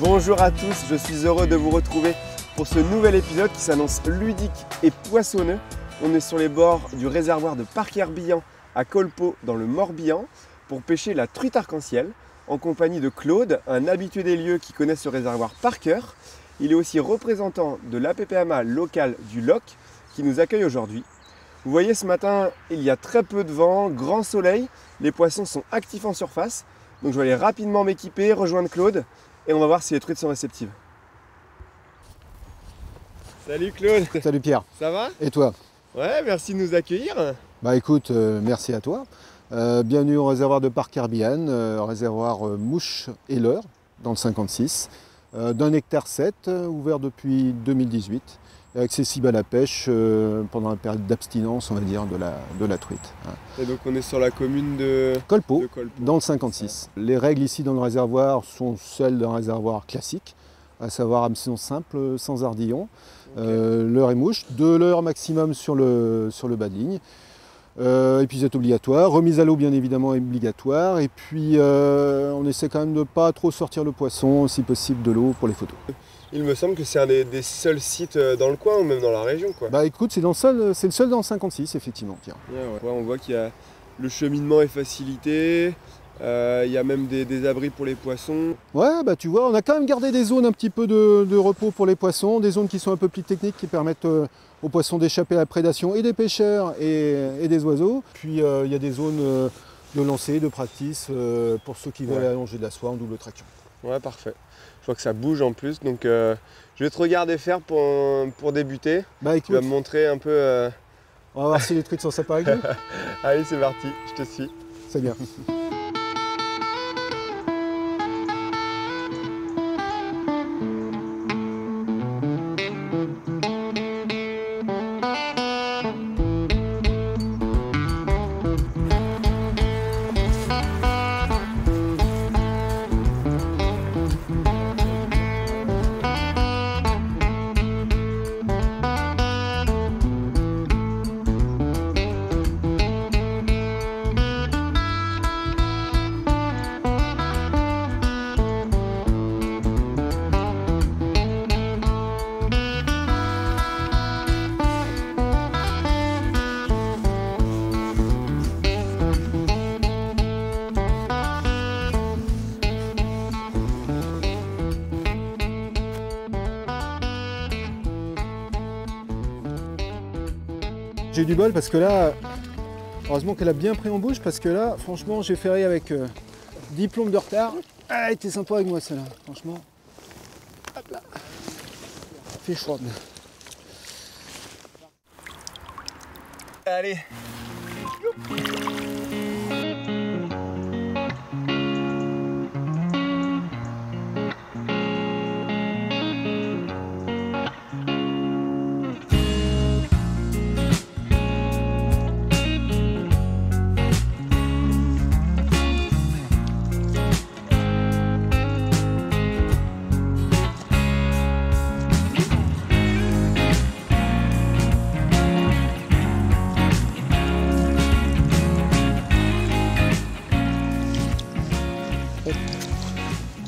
Bonjour à tous, je suis heureux de vous retrouver pour ce nouvel épisode qui s'annonce ludique et poissonneux. On est sur les bords du réservoir de Parc-Herbillon à Colpeau dans le Morbihan pour pêcher la truite arc-en-ciel en compagnie de Claude, un habitué des lieux qui connaît ce réservoir par cœur. Il est aussi représentant de l'APPMA local du Loc qui nous accueille aujourd'hui. Vous voyez, ce matin, il y a très peu de vent, grand soleil, les poissons sont actifs en surface. Donc je vais aller rapidement m'équiper, rejoindre Claude et on va voir si les truites sont réceptives. Salut Claude. Salut Pierre. Ça va? Et toi? Ouais, merci de nous accueillir. Bah écoute, merci à toi. Bienvenue au réservoir de Parc-Herbillon, réservoir mouche et leurre dans le 56, d'un hectare 7, ouvert depuis 2018, accessible à la pêche pendant la période d'abstinence, on va dire, de la truite. Et donc on est sur la commune de Colpeau, Colpeau, dans le 56. Les règles ici dans le réservoir sont celles d'un réservoir classique, à savoir hameçon simple, sans ardillon, leurre et mouche, 2 leurres maximum sur le bas de ligne. Épuisette obligatoire, remise à l'eau bien évidemment obligatoire, et puis on essaie quand même de ne pas trop sortir le poisson, si possible de l'eau pour les photos. Il me semble que c'est un des seuls sites dans le coin ou même dans la région, quoi. Bah écoute, c'est le seul dans le 56 effectivement, Pierre. Ouais, on voit qu'il y a le cheminement est facilité, il y a même des abris pour les poissons. Ouais, bah tu vois, on a quand même gardé des zones un petit peu de repos pour les poissons, des zones qui sont un peu plus techniques, qui permettent aux poissons d'échapper à la prédation et des pêcheurs et des oiseaux. Puis il y a des zones de lancer, de practice pour ceux qui veulent allonger de la soie en double traction. Ouais, parfait. Je vois que ça bouge en plus, donc je vais te regarder faire pour débuter. Bah écoute, tu vas me montrer un peu... on va voir si les trucs sont sympas avec nous. Allez, c'est parti, je te suis. C'est bien. J'ai eu du bol parce que là, heureusement qu'elle a bien pris en bouche parce que là, franchement, j'ai ferré avec 10 plombes de retard. Ah, elle était sympa avec moi celle-là, franchement. Hop là. Fait chaud. Allez.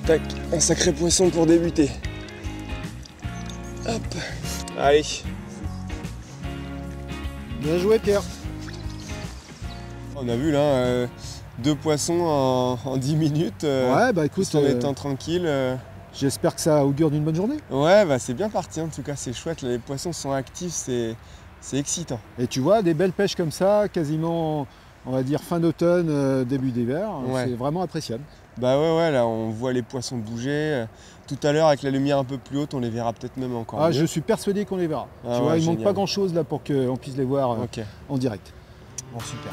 Tac, un sacré poisson pour débuter. Hop, allez. Bien joué Pierre. On a vu là, 2 poissons en 10 minutes. Ouais, bah écoute, tout en étant tranquille. J'espère que ça augure d'une bonne journée. Ouais, bah c'est bien parti en tout cas, c'est chouette. Là, les poissons sont actifs, c'est excitant. Et tu vois, des belles pêches comme ça, quasiment, on va dire fin d'automne, début d'hiver, c'est vraiment appréciable. Bah ouais, là on voit les poissons bouger. Tout à l'heure avec la lumière un peu plus haute, on les verra peut-être même encore mieux. Je suis persuadé qu'on les verra. Ah tu vois, ouais, il manque pas grand chose là pour qu'on puisse les voir en direct. Bon, super.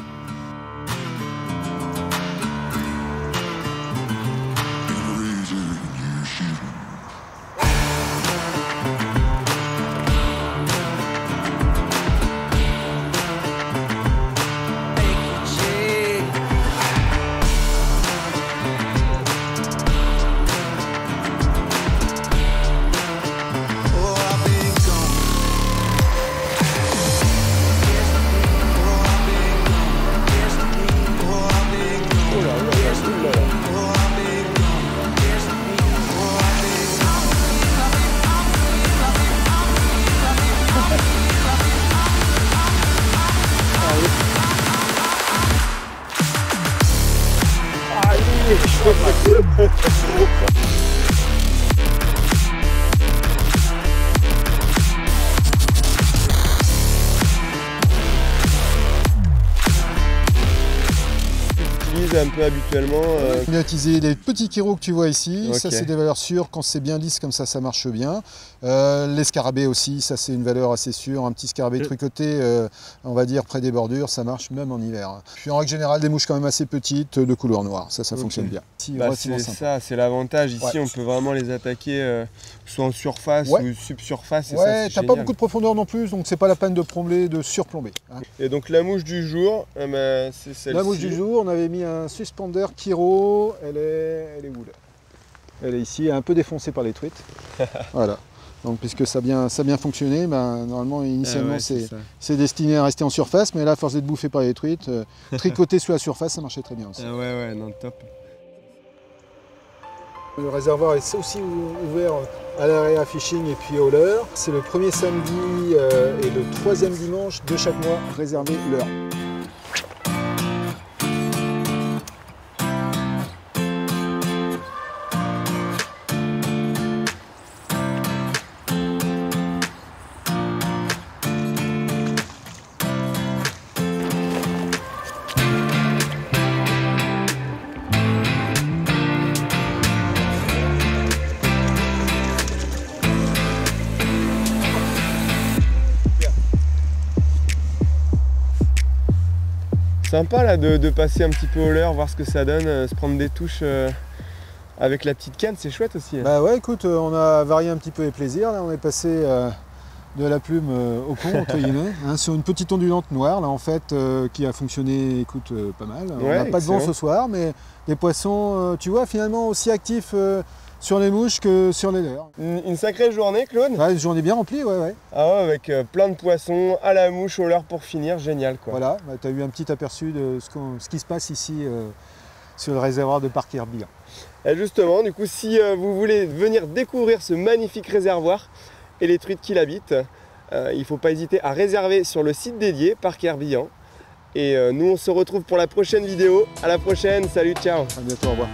Un peu habituellement On a utilisé les petits Kiro que tu vois ici, Okay. Ça c'est des valeurs sûres, quand c'est bien lisse comme ça marche bien. Les scarabées aussi, ça c'est une valeur assez sûre, un petit scarabée tricoté, on va dire près des bordures, ça marche même en hiver. Puis en règle générale des mouches quand même assez petites, de couleur noire, ça fonctionne bien. Bah, c'est ça, c'est l'avantage, ici on peut vraiment les attaquer soit en surface ou subsurface. Ouais, t'as pas beaucoup de profondeur non plus, donc c'est pas la peine de plomber, de surplomber. Hein. Et donc la mouche du jour, c'est celle-ci. La mouche du jour, on avait mis un suspender Kiro, elle est où là? Elle est ici, un peu défoncée par les truites. Voilà. Donc puisque ça a bien fonctionné, ben, normalement initialement c'est destiné à rester en surface, mais là à force d'être bouffé par les truites, tricoter sous la surface, ça marchait très bien aussi. Ouais, non, top. Le réservoir est aussi ouvert à l'area fishing et puis au leurre. C'est le premier samedi et le troisième dimanche de chaque mois réservé leurre. Sympa là de passer un petit peu au leurre, voir ce que ça donne, se prendre des touches avec la petite canne, c'est chouette aussi. Hein. Bah ouais, écoute, on a varié un petit peu les plaisirs. Là, on est passé de la plume au pont, entre guillemets, hein, sur une petite ondulante noire, là en fait, qui a fonctionné, écoute, pas mal. On n'a pas de vent ce soir, mais les poissons, tu vois, finalement aussi actifs sur les mouches que sur les leurres. Une sacrée journée, Claude. Ouais, une journée bien remplie, ouais. Ah ouais, avec plein de poissons, à la mouche, au leurre pour finir, génial quoi. Voilà, bah, tu as eu un petit aperçu de ce qui se passe ici sur le réservoir de Parc Herbillon. Et justement, du coup, si vous voulez venir découvrir ce magnifique réservoir et les truites qui l'habitent, il ne faut pas hésiter à réserver sur le site dédié, Parc Herbillon. Et nous, on se retrouve pour la prochaine vidéo. À la prochaine, salut, ciao. À bientôt, au revoir.